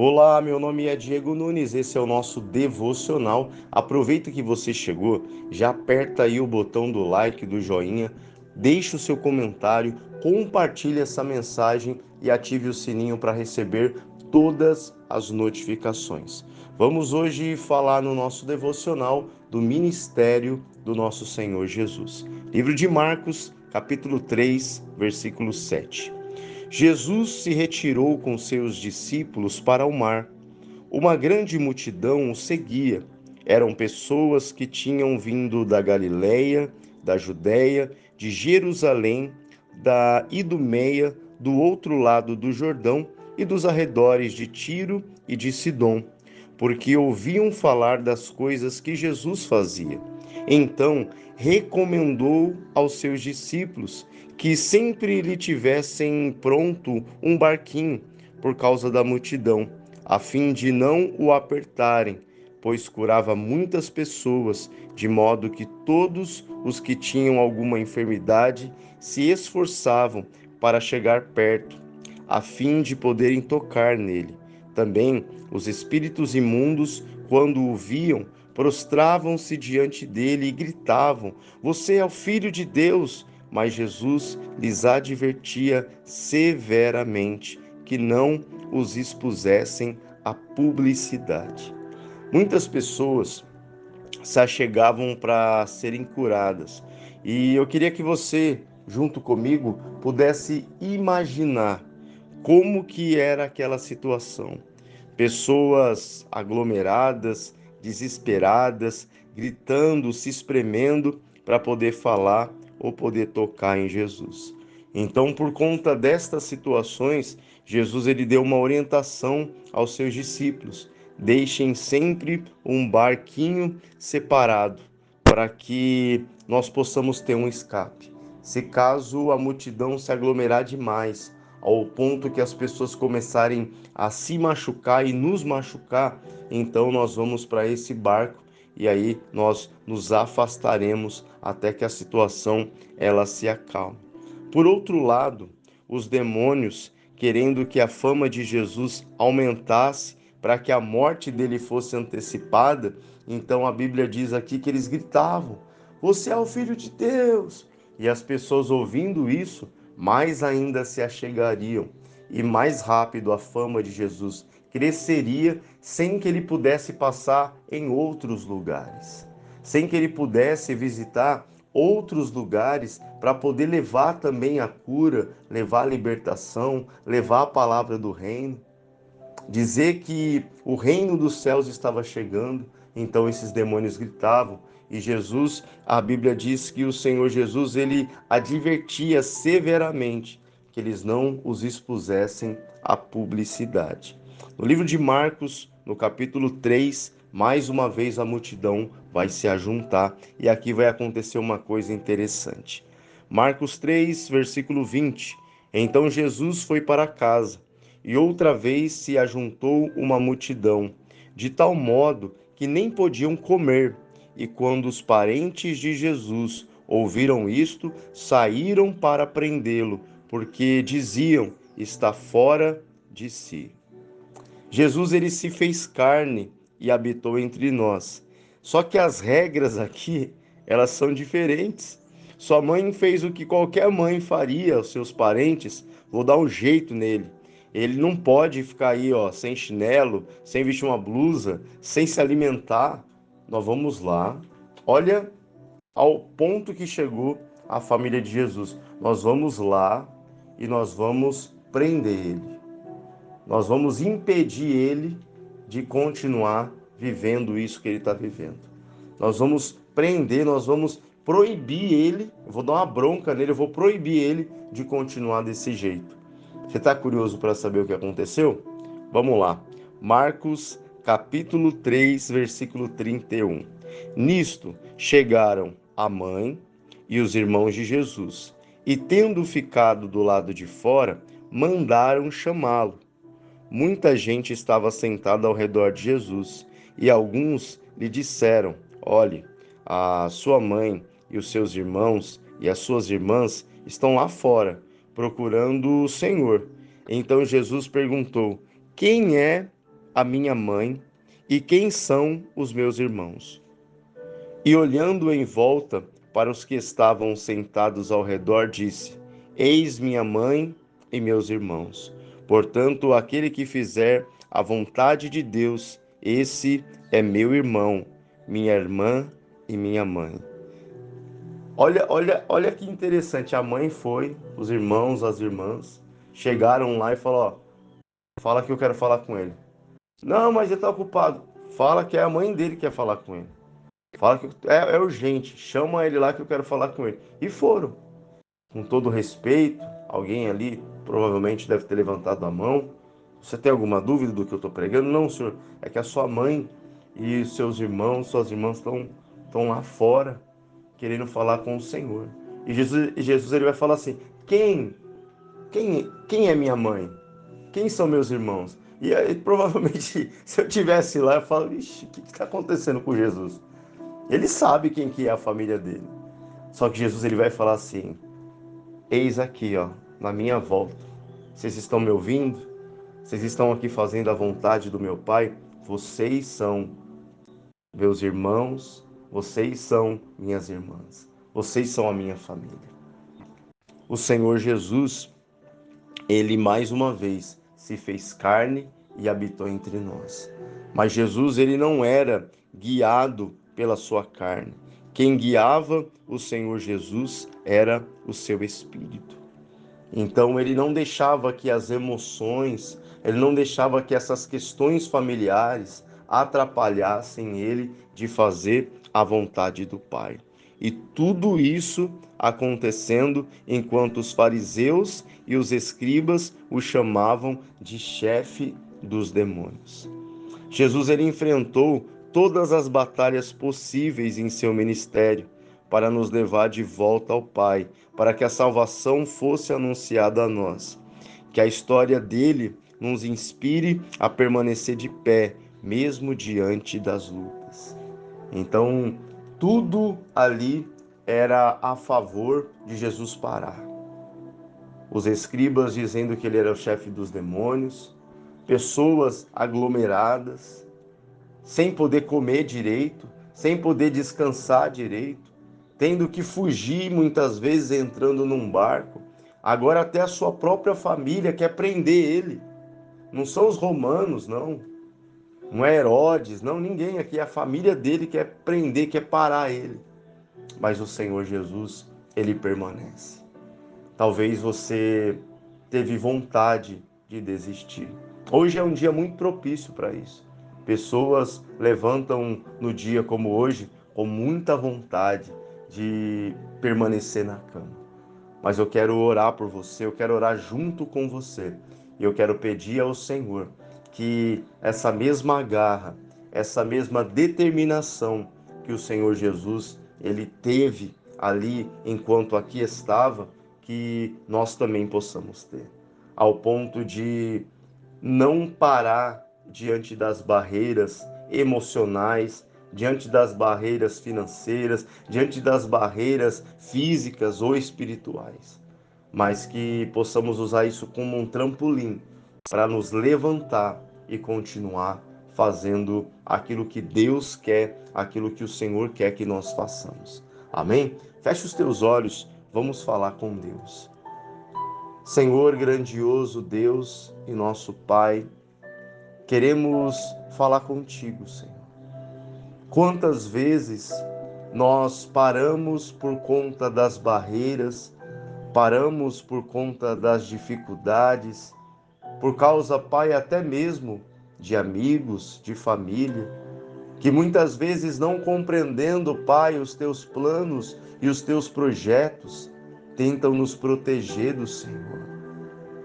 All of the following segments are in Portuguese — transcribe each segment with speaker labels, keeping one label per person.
Speaker 1: Olá, meu nome é Diego Nunes, esse é o nosso devocional. Aproveita que você chegou, já aperta aí o botão do like, do joinha, deixe o seu comentário, compartilhe essa mensagem e ative o sininho para receber todas as notificações. Vamos hoje falar no nosso devocional do ministério do nosso Senhor Jesus. Livro de Marcos, capítulo 3, versículo 7. Jesus se retirou com seus discípulos para o mar. Uma grande multidão o seguia. Eram pessoas que tinham vindo da Galileia, da Judéia, de Jerusalém, da Idumeia, do outro lado do Jordão e dos arredores de Tiro e de Sidom, porque ouviam falar das coisas que Jesus fazia. Então, recomendou aos seus discípulos que sempre lhe tivessem pronto um barquinho por causa da multidão, a fim de não o apertarem, pois curava muitas pessoas, de modo que todos os que tinham alguma enfermidade se esforçavam para chegar perto, a fim de poderem tocar nele. Também os espíritos imundos, quando o viam, prostravam-se diante dele e gritavam: Você é o Filho de Deus! Mas Jesus lhes advertia severamente que não os expusessem à publicidade. Muitas pessoas se achegavam para serem curadas. E eu queria que você, junto comigo, pudesse imaginar como que era aquela situação. Pessoas aglomeradas, desesperadas, gritando, se espremendo para poder falar ou poder tocar em Jesus. Então, por conta destas situações, Jesus ele deu uma orientação aos seus discípulos: deixem sempre um barquinho separado para que nós possamos ter um escape. Se caso a multidão se aglomerar demais, ao ponto que as pessoas começarem a se machucar e nos machucar, então nós vamos para esse barco e aí nós nos afastaremos até que a situação ela se acalme. Por outro lado, os demônios, querendo que a fama de Jesus aumentasse para que a morte dele fosse antecipada, então a Bíblia diz aqui que eles gritavam: Você é o Filho de Deus! E as pessoas ouvindo isso, mais ainda se achegariam e mais rápido a fama de Jesus cresceria sem que ele pudesse passar em outros lugares, sem que ele pudesse visitar outros lugares para poder levar também a cura, levar a libertação, levar a palavra do reino, dizer que o reino dos céus estava chegando. Então esses demônios gritavam e Jesus, a Bíblia diz que o Senhor Jesus, ele advertia severamente que eles não os expusessem à publicidade. No livro de Marcos, no capítulo 3, mais uma vez a multidão vai se ajuntar e aqui vai acontecer uma coisa interessante. Marcos 3, versículo 20. Então Jesus foi para casa e outra vez se ajuntou uma multidão, de tal modo que nem podiam comer. E quando os parentes de Jesus ouviram isto, saíram para prendê-lo, porque diziam: está fora de si. Jesus ele se fez carne e habitou entre nós. Só que as regras aqui, elas são diferentes. Sua mãe fez o que qualquer mãe faria aos seus parentes: vou dar um jeito nele. Ele não pode ficar aí, ó, sem chinelo, sem vestir uma blusa, sem se alimentar. Nós vamos lá. Olha ao ponto que chegou a família de Jesus. Nós vamos lá e nós vamos prender ele. Nós vamos impedir ele de continuar vivendo isso que ele está vivendo. Nós vamos prender, nós vamos proibir ele, eu vou dar uma bronca nele, eu vou proibir ele de continuar desse jeito. Você está curioso para saber o que aconteceu? Vamos lá. Marcos, capítulo 3, versículo 31. Nisto chegaram a mãe e os irmãos de Jesus, e tendo ficado do lado de fora, mandaram chamá-lo. Muita gente estava sentada ao redor de Jesus, e alguns lhe disseram: Olhe, a sua mãe e os seus irmãos e as suas irmãs estão lá fora, procurando o Senhor. Então Jesus perguntou: Quem é a minha mãe e quem são os meus irmãos? E olhando em volta para os que estavam sentados ao redor, disse: Eis minha mãe e meus irmãos. Portanto, aquele que fizer a vontade de Deus, esse é meu irmão, minha irmã e minha mãe. Olha que interessante. A mãe foi, os irmãos, as irmãs, chegaram lá e falaram: ó, fala que eu quero falar com ele. Não, mas ele está ocupado. Fala que é a mãe dele que quer falar com ele. Fala que é urgente, chama ele lá que eu quero falar com ele. E foram, com todo respeito. Alguém ali provavelmente deve ter levantado a mão. Você tem alguma dúvida do que eu estou pregando? Não, senhor. É que a sua mãe e seus irmãos, suas irmãs estão lá fora querendo falar com o Senhor. E Jesus ele vai falar assim: quem é minha mãe? Quem são meus irmãos? E aí, provavelmente, se eu tivesse lá, eu falo: ixi, o que está acontecendo com Jesus? Ele sabe quem que é a família dele. Só que Jesus ele vai falar assim: eis aqui, ó, na minha volta. Vocês estão me ouvindo? Vocês estão aqui fazendo a vontade do meu Pai? Vocês são meus irmãos, vocês são minhas irmãs. Vocês são a minha família. O Senhor Jesus, ele mais uma vez se fez carne e habitou entre nós. Mas Jesus, ele não era guiado pela sua carne. Quem guiava o Senhor Jesus era o seu Espírito. Então ele não deixava que as emoções, ele não deixava que essas questões familiares atrapalhassem ele de fazer a vontade do Pai. E tudo isso acontecendo enquanto os fariseus e os escribas o chamavam de chefe dos demônios. Jesus ele enfrentou todas as batalhas possíveis em seu ministério para nos levar de volta ao Pai, para que a salvação fosse anunciada a nós. Que a história dele nos inspire a permanecer de pé, mesmo diante das lutas. Então, tudo ali era a favor de Jesus parar. Os escribas dizendo que ele era o chefe dos demônios, pessoas aglomeradas, sem poder comer direito, sem poder descansar direito, tendo que fugir muitas vezes entrando num barco. Agora até a sua própria família quer prender ele. Não são os romanos, não. Não é Herodes, não, ninguém aqui. É a família dele quer prender, quer parar ele. Mas o Senhor Jesus, ele permanece. Talvez você teve vontade de desistir. Hoje é um dia muito propício para isso. Pessoas levantam no dia como hoje com muita vontade de permanecer na cama. Mas eu quero orar por você, eu quero orar junto com você. E eu quero pedir ao Senhor que essa mesma garra, essa mesma determinação que o Senhor Jesus ele teve ali enquanto aqui estava, que nós também possamos ter, ao ponto de não parar diante das barreiras emocionais, diante das barreiras financeiras, diante das barreiras físicas ou espirituais, mas que possamos usar isso como um trampolim para nos levantar e continuar fazendo aquilo que Deus quer, aquilo que o Senhor quer que nós façamos. Amém? Feche os teus olhos, vamos falar com Deus. Senhor grandioso Deus e nosso Pai, queremos falar contigo, Senhor. Quantas vezes nós paramos por conta das barreiras, paramos por conta das dificuldades, por causa, Pai, até mesmo de amigos, de família, que muitas vezes não compreendendo, Pai, os teus planos e os teus projetos, tentam nos proteger do Senhor.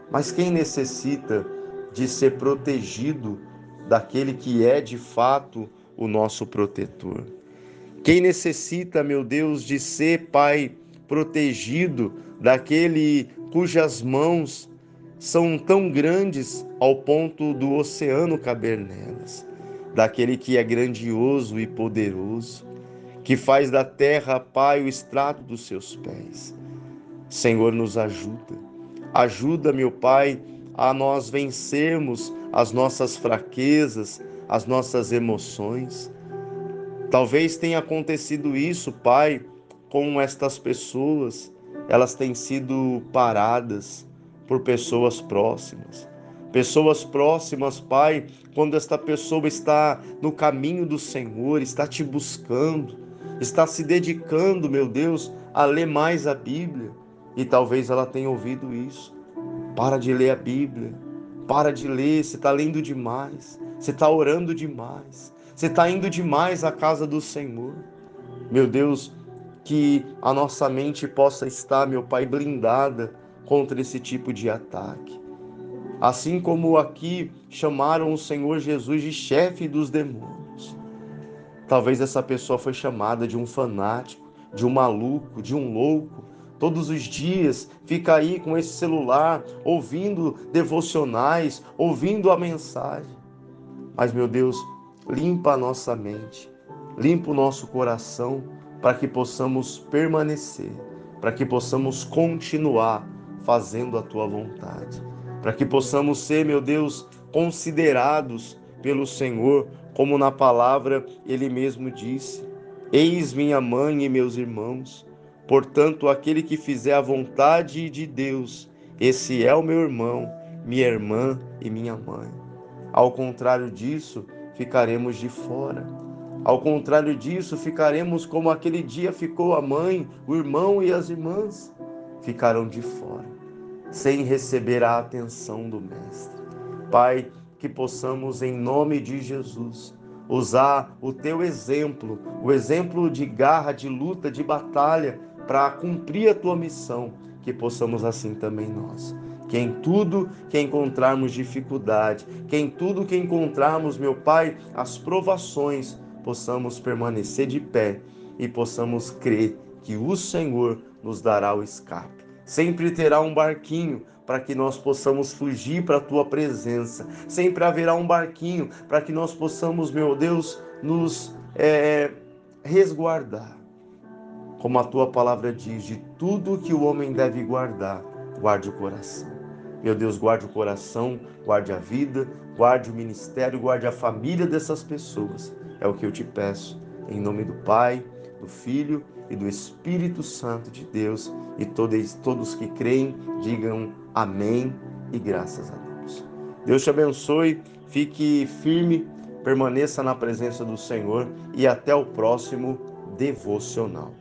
Speaker 1: Mas quem necessita de ser protegido daquele que é de fato o nosso protetor? Quem necessita, meu Deus, de ser, Pai, protegido daquele cujas mãos são tão grandes ao ponto do oceano caber nelas, daquele que é grandioso e poderoso, que faz da terra, Pai, o estrado dos seus pés. Senhor, nos ajuda. Ajuda, meu Pai, a nós vencermos as nossas fraquezas, as nossas emoções. Talvez tenha acontecido isso, Pai, com estas pessoas. Elas têm sido paradas por pessoas próximas. Pessoas próximas, Pai, quando esta pessoa está no caminho do Senhor, está te buscando, está se dedicando, meu Deus, a ler mais a Bíblia. E talvez ela tenha ouvido isso. Para de ler a Bíblia. Para de ler, você está lendo demais. Você está orando demais. Você está indo demais à casa do Senhor. Meu Deus, que a nossa mente possa estar, meu Pai, blindada contra esse tipo de ataque. Assim como aqui chamaram o Senhor Jesus de chefe dos demônios. Talvez essa pessoa foi chamada de um fanático, de um maluco, de um louco. Todos os dias fica aí com esse celular, ouvindo devocionais, ouvindo a mensagem. Mas, meu Deus, limpa a nossa mente, limpa o nosso coração, para que possamos permanecer, para que possamos continuar fazendo a Tua vontade, para que possamos ser, meu Deus, considerados pelo Senhor, como na palavra Ele mesmo disse: Eis minha mãe e meus irmãos. Portanto, aquele que fizer a vontade de Deus, esse é o meu irmão, minha irmã e minha mãe. Ao contrário disso, ficaremos de fora. Ao contrário disso, ficaremos como aquele dia ficou a mãe, o irmão e as irmãs. Ficarão de fora, sem receber a atenção do Mestre. Pai, que possamos, em nome de Jesus, usar o Teu exemplo, o exemplo de garra, de luta, de batalha, para cumprir a Tua missão, que possamos assim também nós. Que em tudo que encontrarmos dificuldade, que em tudo que encontrarmos, meu Pai, as provações, possamos permanecer de pé e possamos crer que o Senhor nos dará o escape. Sempre terá um barquinho para que nós possamos fugir para a Tua presença. Sempre haverá um barquinho para que nós possamos, meu Deus, nos resguardar. Como a Tua palavra diz, de tudo que o homem deve guardar, guarde o coração. Meu Deus, guarde o coração, guarde a vida, guarde o ministério, guarde a família dessas pessoas. É o que eu te peço, em nome do Pai, do Filho e do Espírito Santo de Deus. E todos que creem, digam amém e graças a Deus. Deus te abençoe, fique firme, permaneça na presença do Senhor e até o próximo devocional.